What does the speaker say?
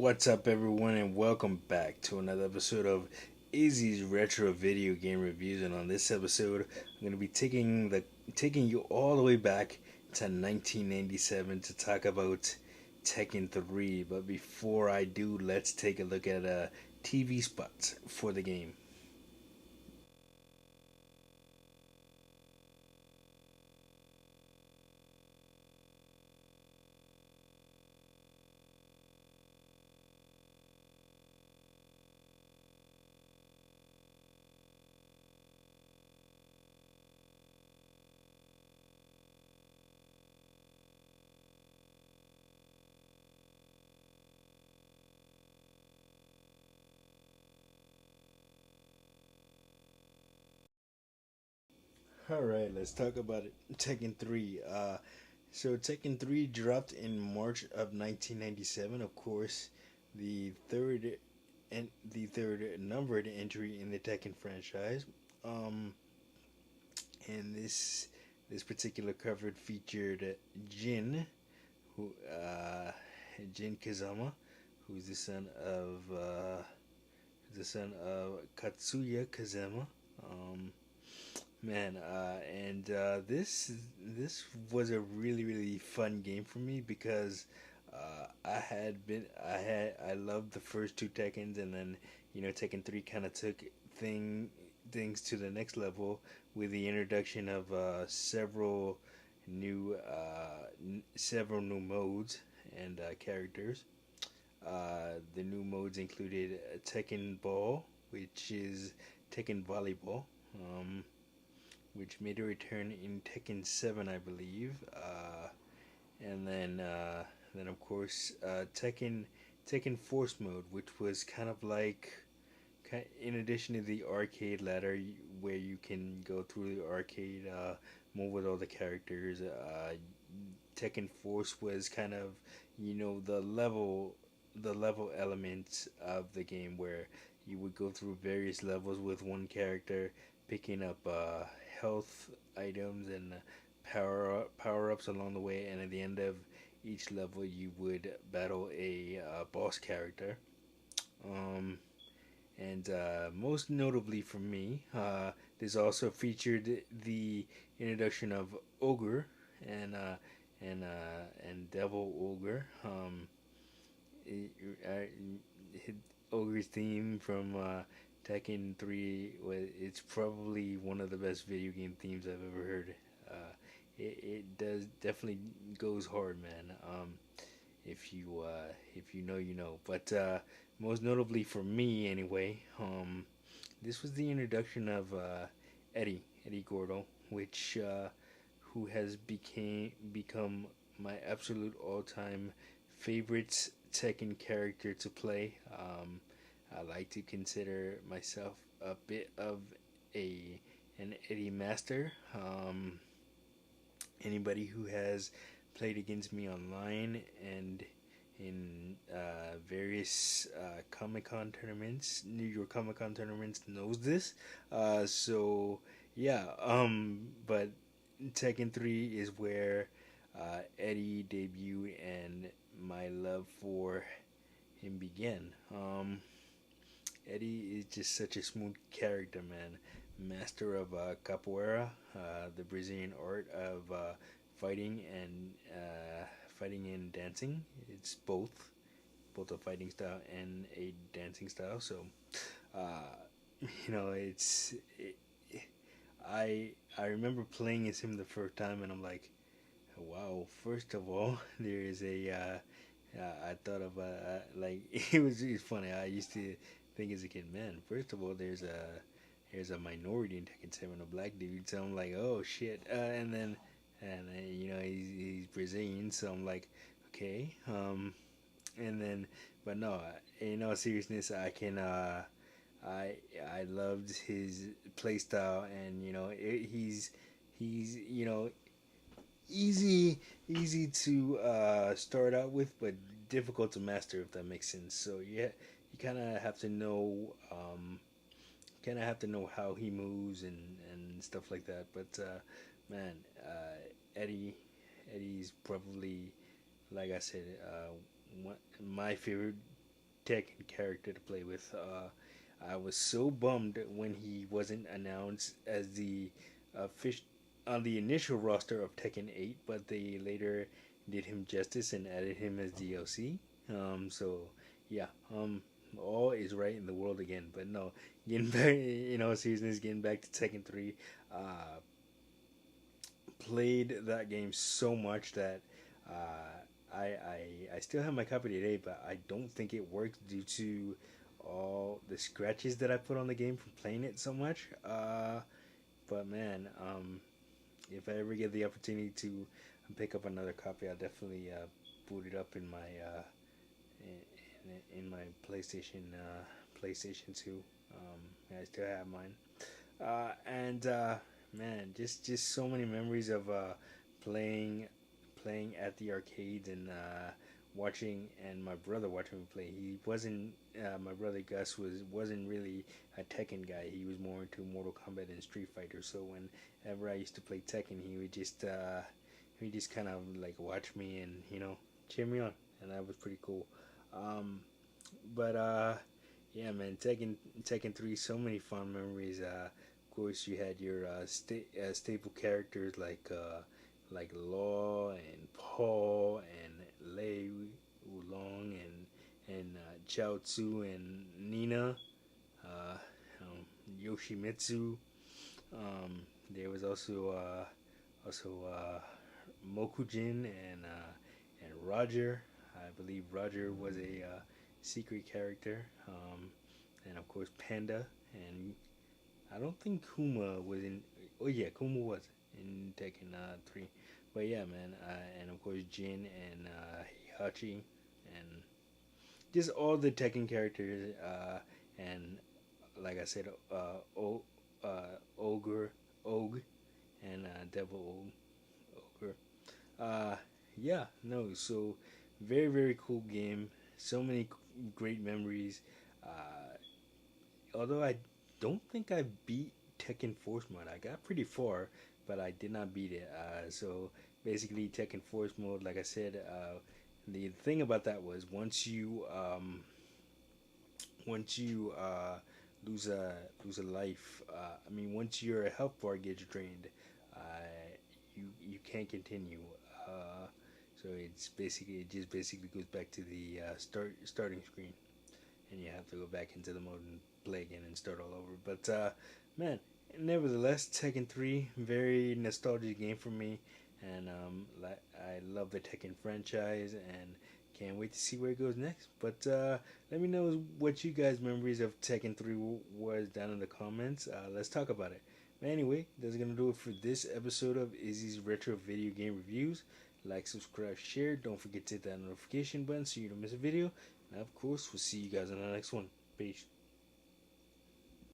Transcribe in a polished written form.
What's up, everyone, and welcome back to another episode of Izzy's Retro Video Game Reviews. And on this episode, I'm going to be taking you all the way back to 1997 to talk about Tekken 3. But before I do, let's take a look at TV spots for the game. All right, let's talk about it. Tekken 3. So Tekken 3 dropped in March of 1997. Of course, the third the third numbered entry in the Tekken franchise. Um, and this particular cover featured Jin, who Jin Kazama, who's the son of Katsuya Kazama. Um, Man, and this was a really fun game for me because I loved the first two Tekkens, and then Tekken 3 kind of took things to the next level with the introduction of several new modes and characters. The new modes included Tekken Ball, which is Tekken Volleyball. Which made a return in Tekken 7, I believe. And then of course Tekken Force Mode, which was kind of like, in addition to the arcade ladder where you can go through the arcade move with all the characters. Tekken Force was kind of the level elements of the game where you would go through various levels with one character, picking up health items and power ups along the way, and at the end of each level, you would battle a boss character. Um, and most notably for me, this also featured the introduction of Ogre and uh, and Devil Ogre. His Ogre's theme from Tekken 3 it's probably one of the best video game themes I've ever heard. It does definitely goes hard, man. If you know, you know. But most notably for me, anyway, this was the introduction of Eddie Gordo, which who has become my absolute all time favorite Tekken character to play. I like to consider myself a bit of a an Eddie master. Anybody who has played against me online and in various Comic Con tournaments, New York Comic Con tournaments, knows this. So yeah, but Tekken 3 is where Eddie debuted and my love for him began. Eddie is just such a smooth character, man. Master of capoeira, the Brazilian art of fighting and dancing. It's both a fighting style and a dancing style. So, uh, I remember playing as him the first time, and I'm like, wow. First of all, there is I thought of like it's funny. I used to think as a kid, man. First of all, there's a minority in Tekken 7, a black dude. So I'm like, oh shit. And then he's Brazilian, so I'm like, okay. And then, but no, in all seriousness, I I loved his playstyle, and he's easy to start out with, but difficult to master, if that makes sense. So yeah, you kind of have to know how he moves and stuff like that. But man, Eddie Eddie's probably, like I said, my favorite Tekken character to play with. I was so bummed when he wasn't announced as the fish on the initial roster of Tekken 8, but they later did him justice and added him as DLC. So yeah, all is right in the world again. But no, getting back, seriousness, getting back to Tekken 3. Played that game so much that I still have my copy today, but I don't think it works due to all the scratches that I put on the game from playing it so much. But man, if I ever get the opportunity to pick up another copy, I'll definitely boot it up in my in my PlayStation 2. I still have mine. And man, just so many memories of playing playing at the arcades and watching, and my brother watching me play. He wasn't my brother Gus wasn't really a Tekken guy. He was more into Mortal Kombat and Street Fighter. So whenever I used to play Tekken, he would just kind of like watch me and cheer me on, and that was pretty cool. Um, but yeah, man, Tekken 3, so many fun memories. Of course, you had your staple characters like Law and Paul and Lei Wulong and Chao Tzu and Nina, uh, Yoshimitsu. There was also Mokujin and Roger. I believe Roger was a secret character, and of course Panda. And I don't think Kuma was in. Oh yeah, Kuma was in Tekken 3. But yeah, man, and of course Jin and Heihachi, and just all the Tekken characters, and like I said, Ogre, Og, and Devil Ogre. Uh, yeah, no, so very very cool game. So many great memories. Although I don't think I beat Tekken Force Mode. I got pretty far, but I did not beat it. So basically, Tekken Force Mode, like I said, the thing about that was once you lose a life. I mean, once your health bar gets drained, uh, you can't continue. So it just basically goes back to the starting screen, and you have to go back into the mode and play again and start all over. But man, nevertheless, Tekken 3, very nostalgic game for me, and I love the Tekken franchise, and can't wait to see where it goes next. But let me know what you guys' memories of Tekken 3 was down in the comments. Let's talk about it. But anyway, that's gonna do it for this episode of Izzy's Retro Video Game Reviews. Like, subscribe, share. Don't forget to hit that notification button so you don't miss a video. And of course, we'll see you guys in the next one. Peace.